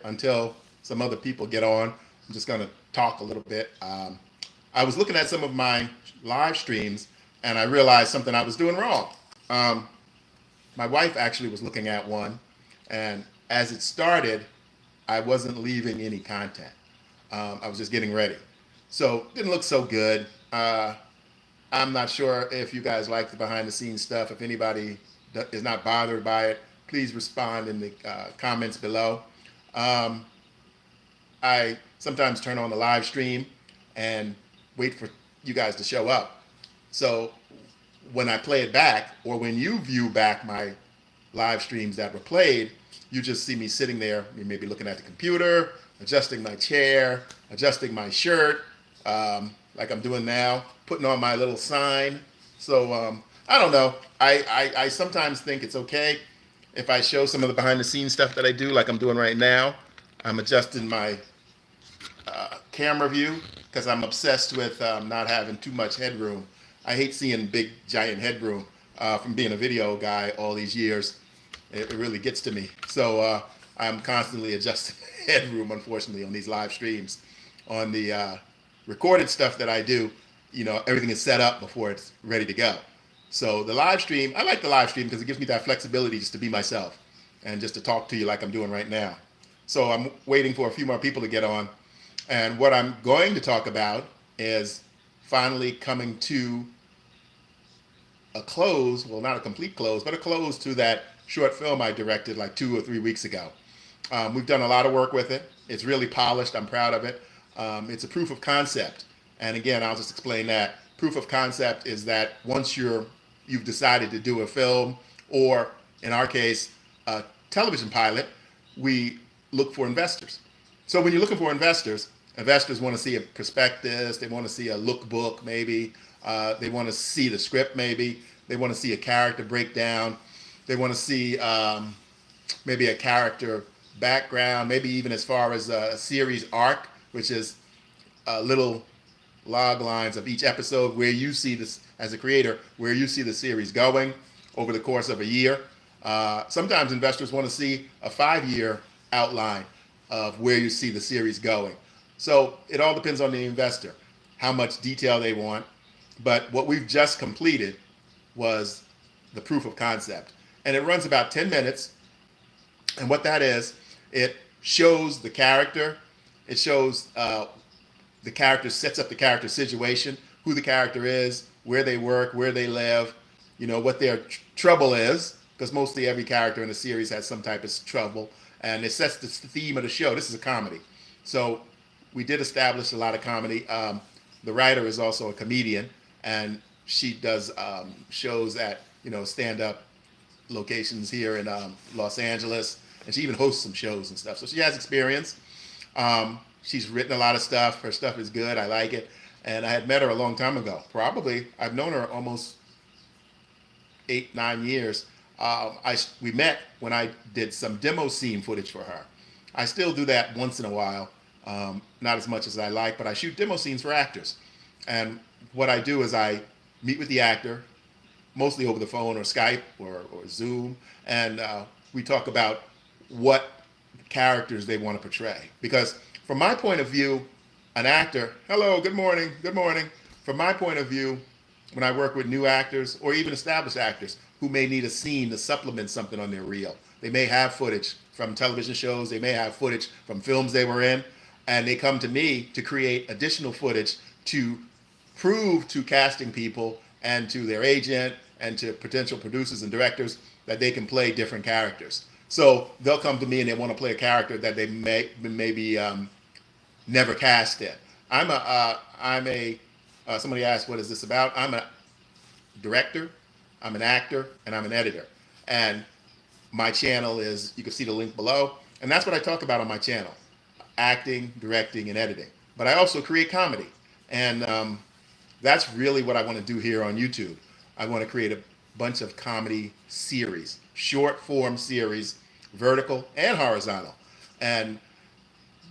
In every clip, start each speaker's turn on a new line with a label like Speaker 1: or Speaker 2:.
Speaker 1: until some other people get on. I'm just going to talk a little bit. I was looking at some of my live streams and I realized something I was doing wrong. Um, my wife actually was looking at one, and as it started, I wasn't leaving any content. I was just getting ready. So it didn't look so good. I'm not sure if you guys like the behind the scenes stuff. If anybody is not bothered by it, please respond in the comments below. Um, I sometimes turn on the live stream and wait for you guys to show up. So when I play it back, or when you view back my live streams that were played, you just see me sitting there, maybe looking at the computer, adjusting my chair, adjusting my shirt, like I'm doing now, putting on my little sign. So I don't know. I sometimes think it's okay if I show some of the behind the scenes stuff that I do, like I'm doing right now. I'm adjusting my camera view because I'm obsessed with not having too much headroom. I hate seeing big giant headroom from being a video guy all these years. It really gets to me. So I'm constantly adjusting headroom, unfortunately, on these live streams. On the recorded stuff that I do, everything is set up before it's ready to go. So the live stream, I like the live stream because it gives me that flexibility just to be myself and just to talk to you like I'm doing right now. So I'm waiting for a few more people to get on. And what I'm going to talk about is finally coming to a close, well, not a complete close, but a close to that short film I directed like 2 or 3 weeks ago. We've done a lot of work with it. It's really polished. I'm proud of it. It's a proof of concept. And again, I'll just explain that. Proof of concept is that once you've decided to do a film, or in our case, a television pilot, we look for investors. So when you're looking for investors, investors want to see a prospectus, they want to see a lookbook maybe, they want to see the script maybe, they want to see a character breakdown, they want to see maybe a character background, maybe even as far as a series arc, which is little log lines of each episode where you see this, as a creator, where you see the series going over the course of a year. Sometimes investors want to see a 5-year outline of where you see the series going. So it all depends on the investor, how much detail they want. But what we've just completed was the proof of concept. And it runs about 10 minutes. And what that is, it shows the character. It shows the character, sets up the character situation, who the character is, where they work, where they live, what their trouble is, because mostly every character in the series has some type of trouble. And it sets the theme of the show. This is a comedy. So we did establish a lot of comedy. The writer is also a comedian, and she does shows at stand-up locations here in Los Angeles, and she even hosts some shows and stuff. So she has experience. She's written a lot of stuff. Her stuff is good. I like it. And I had met her a long time ago. Probably, I've known her almost 8, 9 years. We met when I did some demo scene footage for her. I still do that once in a while, not as much as I like, but I shoot demo scenes for actors. And what I do is I meet with the actor, mostly over the phone or Skype or Zoom, and we talk about what characters they want to portray. Because from my point of view, an actor, hello, good morning, good morning. From my point of view, when I work with new actors or even established actors who may need a scene to supplement something on their reel, they may have footage from television shows, they may have footage from films they were in, and they come to me to create additional footage to prove to casting people and to their agent and to potential producers and directors that they can play different characters. So they'll come to me and they want to play a character that they maybe never cast in. Somebody asked, what is this about? I'm a director, I'm an actor, and I'm an editor. And my channel is, you can see the link below, and that's what I talk about on my channel: acting, directing, and editing. But I also create comedy, and that's really what I want to do here on YouTube. I want to create a bunch of comedy series, short form series, vertical and horizontal. And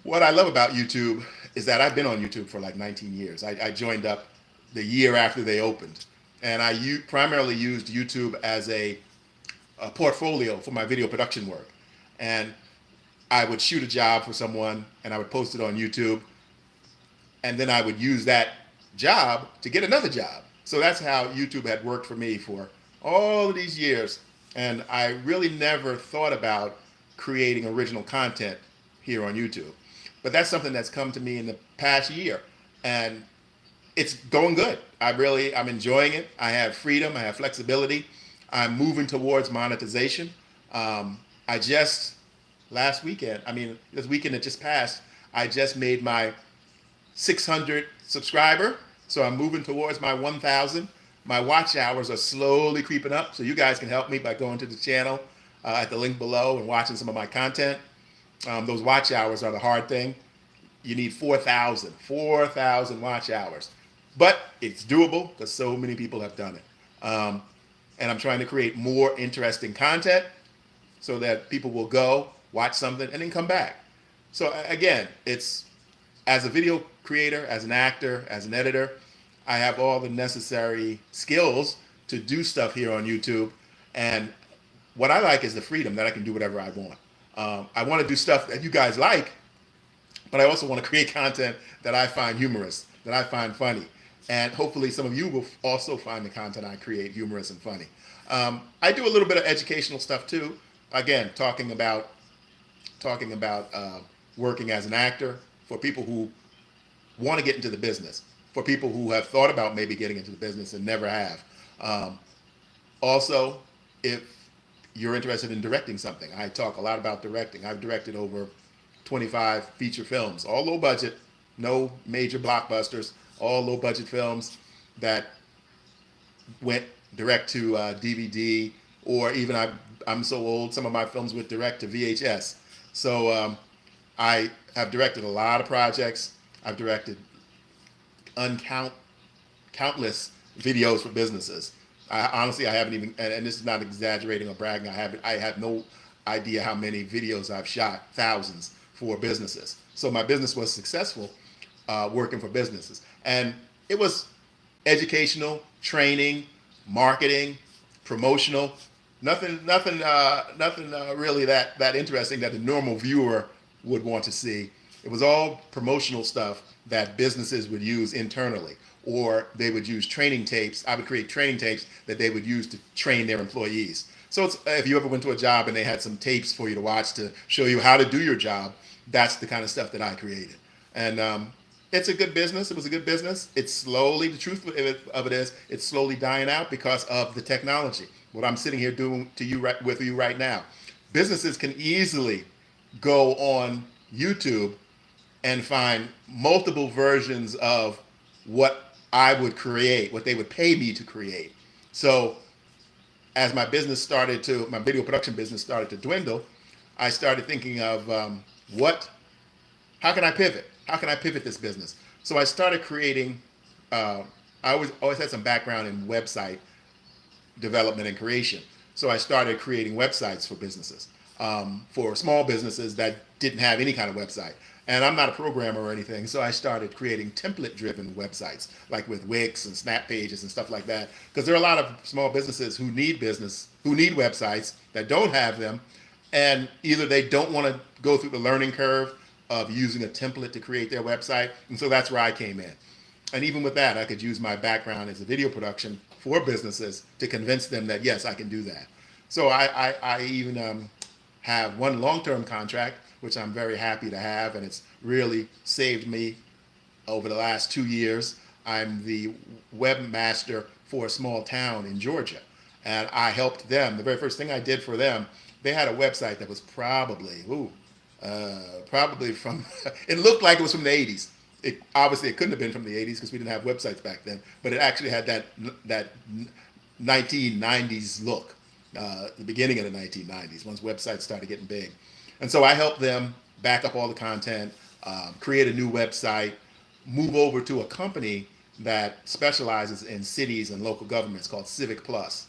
Speaker 1: what I love about YouTube is that I've been on YouTube for like 19 years. I joined up the year after they opened, and I primarily used YouTube as a portfolio for my video production work. And I would shoot a job for someone and I would post it on YouTube, and then I would use that job to get another job. So that's how YouTube had worked for me for all of these years. And I really never thought about creating original content here on YouTube. But that's something that's come to me in the past year. And it's going good. I'm enjoying it. I have freedom. I have flexibility. I'm moving towards monetization. I just, this weekend that just passed, I just made my 600 subscriber. So I'm moving towards my 1,000. My watch hours are slowly creeping up. So you guys can help me by going to the channel at the link below and watching some of my content. Those watch hours are the hard thing. You need 4,000 watch hours. But it's doable because so many people have done it. And I'm trying to create more interesting content so that people will go, watch something, and then come back. So again, it's as a video creator, as an actor, as an editor, I have all the necessary skills to do stuff here on YouTube. And what I like is the freedom that I can do whatever I want. I want to do stuff that you guys like, but I also want to create content that I find humorous, that I find funny. And hopefully some of you will also find the content I create humorous and funny. I do a little bit of educational stuff too. Again, talking about working as an actor for people who want to get into the business, for people who have thought about maybe getting into the business and never have. Also, if you're interested in directing something, I talk a lot about directing. I've directed over 25 feature films, all low budget, no major blockbusters, all low budget films that went direct to DVD, or even I'm so old, some of my films went direct to VHS. So I have directed a lot of projects. I've directed countless videos for businesses. Honestly, I haven't even, and this is not exaggerating or bragging, I have no idea how many videos I've shot, thousands, for businesses. So my business was successful working for businesses. And it was educational, training, marketing, promotional, nothing really that interesting that the normal viewer would want to see. It was all promotional stuff that businesses would use internally, or they would use training tapes. I would create training tapes that they would use to train their employees. So if you ever went to a job and they had some tapes for you to watch to show you how to do your job, that's the kind of stuff that I created. And it's a good business. It was a good business. It's slowly, the truth of it is, it's slowly dying out because of the technology. What I'm sitting here doing to you with you right now. Businesses can easily go on YouTube and find multiple versions of what I would create, what they would pay me to create. So as my video production business started to dwindle, I started thinking of how can I pivot? How can I pivot this business? So I started creating, I always had some background in website development and creation. So I started creating websites for businesses, for small businesses that didn't have any kind of website. And I'm not a programmer or anything, so I started creating template-driven websites, like with Wix and Snap Pages and stuff like that. Because there are a lot of small businesses who need websites that don't have them, and either they don't want to go through the learning curve of using a template to create their website, and so that's where I came in. And even with that, I could use my background as a video production for businesses to convince them that, yes, I can do that. So I even have one long-term contract, which I'm very happy to have, and it's really saved me over the last 2 years. I'm the webmaster for a small town in Georgia, and I helped them. The very first thing I did for them, they had a website that was probably from, it looked like it was from the 80s. Obviously, it couldn't have been from the 80s because we didn't have websites back then, but it actually had that 1990s look, the beginning of the 1990s, once websites started getting big. And so I helped them back up all the content, create a new website, move over to a company that specializes in cities and local governments called Civic Plus.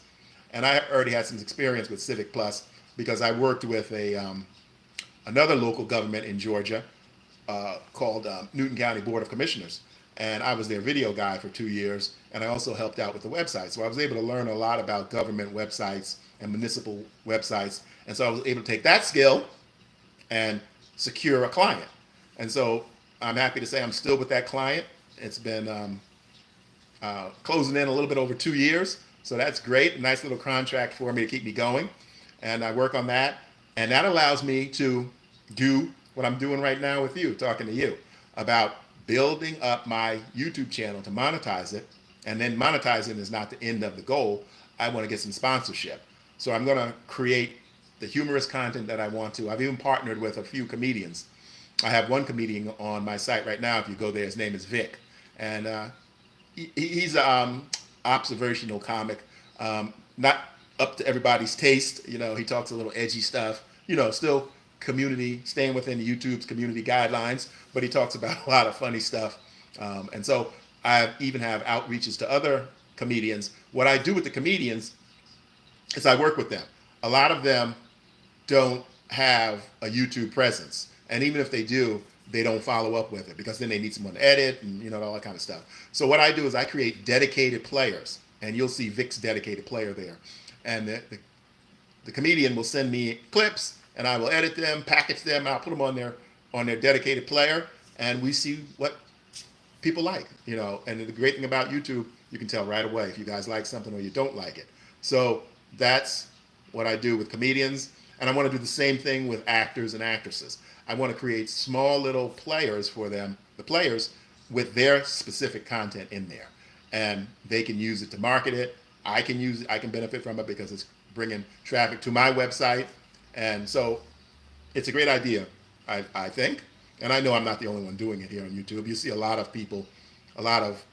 Speaker 1: And I already had some experience with Civic Plus because I worked with another local government in Georgia called Newton County Board of Commissioners. And I was their video guy for 2 years, and I also helped out with the website. So I was able to learn a lot about government websites and municipal websites. And so I was able to take that skill and secure a client. And so I'm happy to say I'm still with that client. It's been closing in a little bit over 2 years. So that's great. A nice little contract for me to keep me going. And I work on that. And that allows me to do what I'm doing right now with you, talking to you about building up my YouTube channel to monetize it. And then monetizing is not the end of the goal. I want to get some sponsorship. So I'm going to create the humorous content that I want to. I've even partnered with a few comedians. I have one comedian on my site right now. If you go there, his name is Vic. And he's an observational comic, not up to everybody's taste. You know, he talks a little edgy stuff, you know, still community, staying within YouTube's community guidelines, but he talks about a lot of funny stuff. And so I even have outreaches to other comedians. What I do with the comedians is I work with them. A lot of them don't have a YouTube presence. And even if they do, they don't follow up with it because then they need someone to edit and, you know, all that kind of stuff. So what I do is I create dedicated players, and you'll see Vic's dedicated player there. And the comedian will send me clips, and I will edit them, package them, and I'll put them on their dedicated player, and we see what people like, you know. And the great thing about YouTube, you can tell right away if you guys like something or you don't like it. So that's what I do with comedians, and I want to do the same thing with actors and actresses. I want to create small little players for them, the players, with their specific content in there. And they can use it to market it. I can use it, I can benefit from it because it's bringing traffic to my website. And so it's a great idea, I think. And I know I'm not the only one doing it here on YouTube. You see a lot of people, a lot of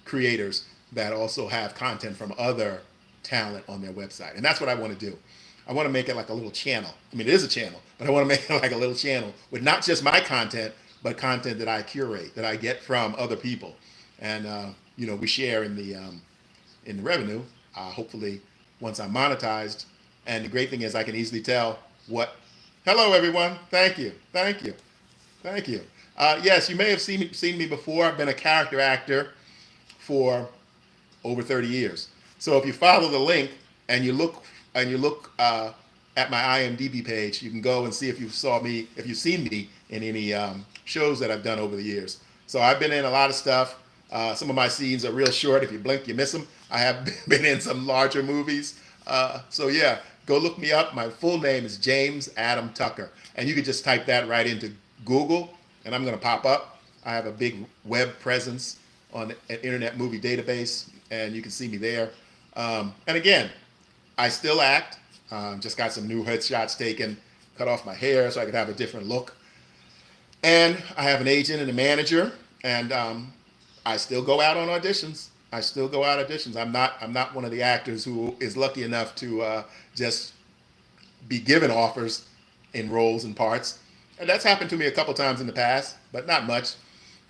Speaker 1: creators that also have content from other talent on their website. And that's what I want to do. I want to make it like a little channel. I mean, it is a channel, but I want to make it like a little channel with not just my content, but content that I curate, that I get from other people. And, you know, we share in the revenue, hopefully once I'm monetized. And the great thing is I can easily tell hello, everyone. Thank you. Thank you. Thank you. Yes, you may have seen me before. I've been a character actor for over 30 years. So if you follow the link and you look at my IMDb page, you can go and see if you've seen me in any shows that I've done over the years. So I've been in a lot of stuff. Some of my scenes are real short. If you blink, you miss them. I have been in some larger movies. So yeah, go look me up. My full name is James Adam Tucker. And you can just type that right into Google, and I'm going to pop up. I have a big web presence on an Internet Movie Database, and you can see me there. And again, I still act. Just got some new headshots taken, cut off my hair so I could have a different look. And I have an agent and a manager, and I still go out on auditions. I'm not one of the actors who is lucky enough to just be given offers in roles and parts. And that's happened to me a couple times in the past, but not much.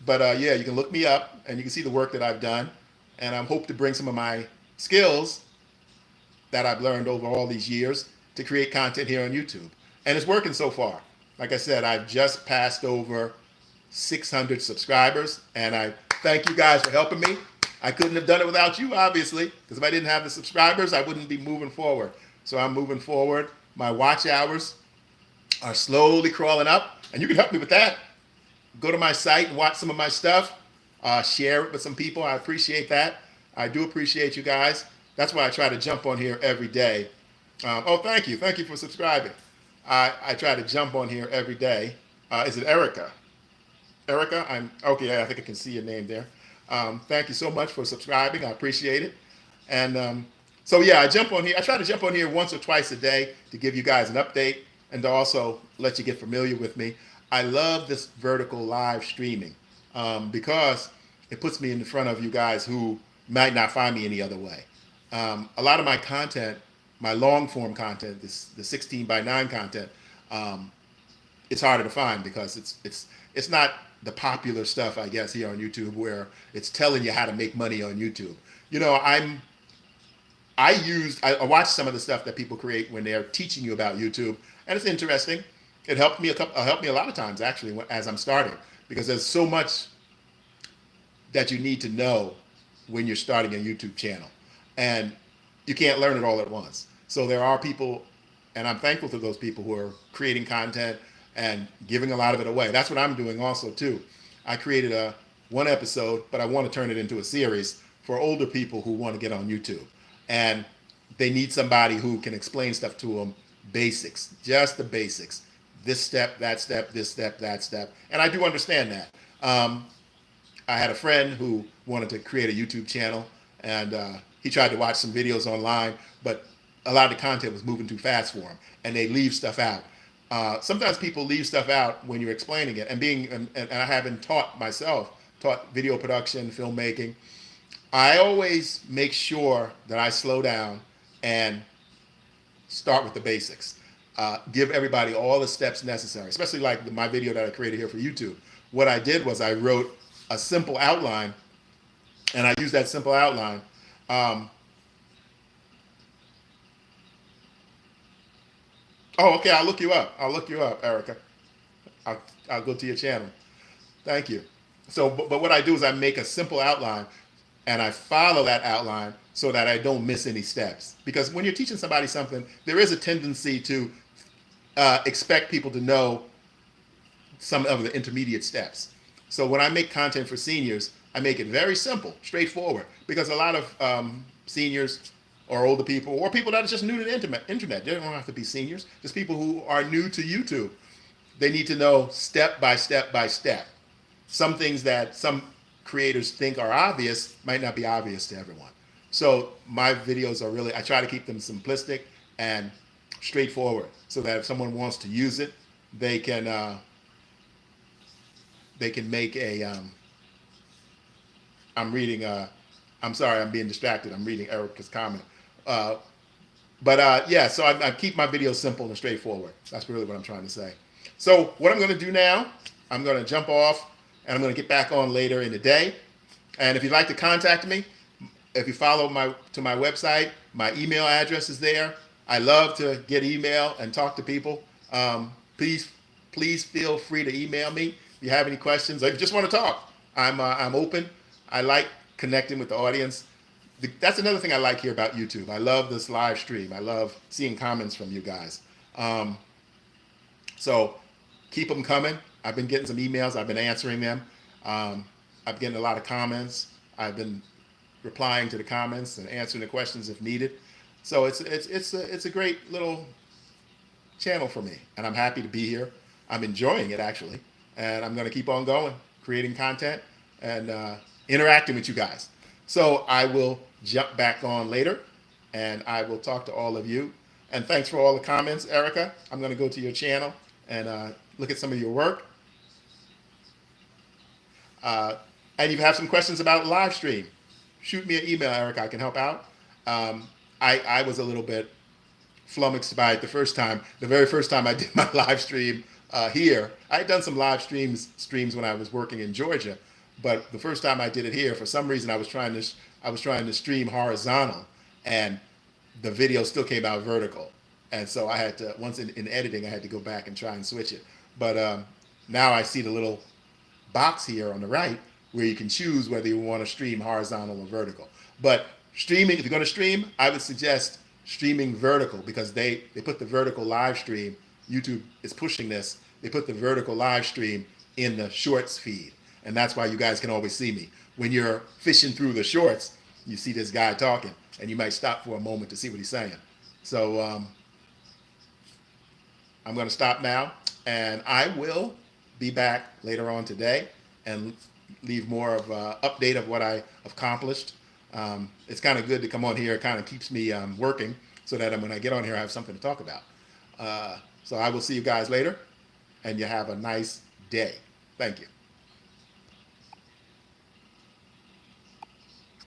Speaker 1: But yeah, you can look me up and you can see the work that I've done. And I hope to bring some of my skills that I've learned over all these years to create content here on YouTube. And it's working so far. Like I said, I've just passed over 600 subscribers, and I thank you guys for helping me. I couldn't have done it without you, obviously, because if I didn't have the subscribers, I wouldn't be moving forward. So I'm moving forward. My watch hours are slowly crawling up, and you can help me with that. Go to my site and watch some of my stuff. Share it with some people. I appreciate that. I do appreciate you guys. That's why I try to jump on here every day. Oh, thank you. Thank you for subscribing. I try to jump on here every day. Is it Erica? Erica, okay. I think I can see your name there. Thank you so much for subscribing. I appreciate it. And so yeah, I jump on here. I try to jump on here once or twice a day to give you guys an update and to also let you get familiar with me. I love this vertical live streaming because it puts me in front of you guys who might not find me any other way. A lot of my content, my long form content, the 16:9 content, it's harder to find because it's not the popular stuff, I guess, here on YouTube where it's telling you how to make money on YouTube. You know, I watch some of the stuff that people create when they're teaching you about YouTube, and it's interesting. It helped me a lot of times actually as I'm starting, because there's so much that you need to know when you're starting a YouTube channel, and you can't learn it all at once. So there are people, and I'm thankful to those people who are creating content and giving a lot of it away. That's what I'm doing also too. I created one episode, but I want to turn it into a series for older people who want to get on YouTube. And they need somebody who can explain stuff to them, basics, just the basics. This step, that step, this step, that step. And I do understand that. I had a friend who wanted to create a YouTube channel, and he tried to watch some videos online, but a lot of the content was moving too fast for him, and they leave stuff out. Sometimes people leave stuff out when you're explaining it, and I haven't taught myself, taught video production, filmmaking. I always make sure that I slow down and start with the basics. Give everybody all the steps necessary, especially like my video that I created here for YouTube. What I did was I wrote a simple outline, and I used that simple outline. Oh, okay, I'll look you up. I'll look you up, Erica. I'll go to your channel. Thank you. So, but what I do is I make a simple outline, and I follow that outline so that I don't miss any steps. Because when you're teaching somebody something, there is a tendency to expect people to know some of the intermediate steps. So when I make content for seniors, I make it very simple, straightforward, because a lot of seniors or older people, or people that are just new to the internet, they don't have to be seniors, just people who are new to YouTube. They need to know step by step by step. Some things that some creators think are obvious might not be obvious to everyone. So my videos are really, I try to keep them simplistic and straightforward so that if someone wants to use it, they can make a, I'm sorry, I'm being distracted. I'm reading Erica's comment. Yeah, so I keep my videos simple and straightforward. That's really what I'm trying to say. So what I'm going to do now, I'm going to jump off and I'm going to get back on later in the day. And if you'd like to contact me, if you follow my website, my email address is there. I love to get email and talk to people. Please feel free to email me if you have any questions. Or if you just want to talk, I'm open. I like connecting with the audience. That's another thing I like here about YouTube. I love this live stream. I love seeing comments from you guys. So keep them coming. I've been getting some emails. I've been answering them. I've been getting a lot of comments. I've been replying to the comments and answering the questions if needed. So it's a great little channel for me, and I'm happy to be here. I'm enjoying it actually, and I'm going to keep on going, creating content and interacting with you guys. So I will jump back on later, and I will talk to all of you. And thanks for all the comments, Erica. I'm going to go to your channel and look at some of your work. And if you have some questions about live stream, shoot me an email, Erica. I can help out. I was a little bit flummoxed by it the very first time I did my live stream here. I had done some live streams when I was working in Georgia, but the first time I did it here, for some reason I was trying to stream horizontal, and the video still came out vertical. And so I had to, once in editing, I had to go back and try and switch it. But now I see the little box here on the right where you can choose whether you want to stream horizontal or vertical. But streaming, if you're going to stream, I would suggest streaming vertical, because they put the vertical live stream, YouTube is pushing this, they put the vertical live stream in the shorts feed. And that's why you guys can always see me. When you're fishing through the shorts, you see this guy talking, and you might stop for a moment to see what he's saying. So I'm going to stop now, and I will be back later on today and leave more of an update of what I accomplished. It's kind of good to come on here. It kind of keeps me working so that when I get on here, I have something to talk about. So I will see you guys later, and you have a nice day. Thank you.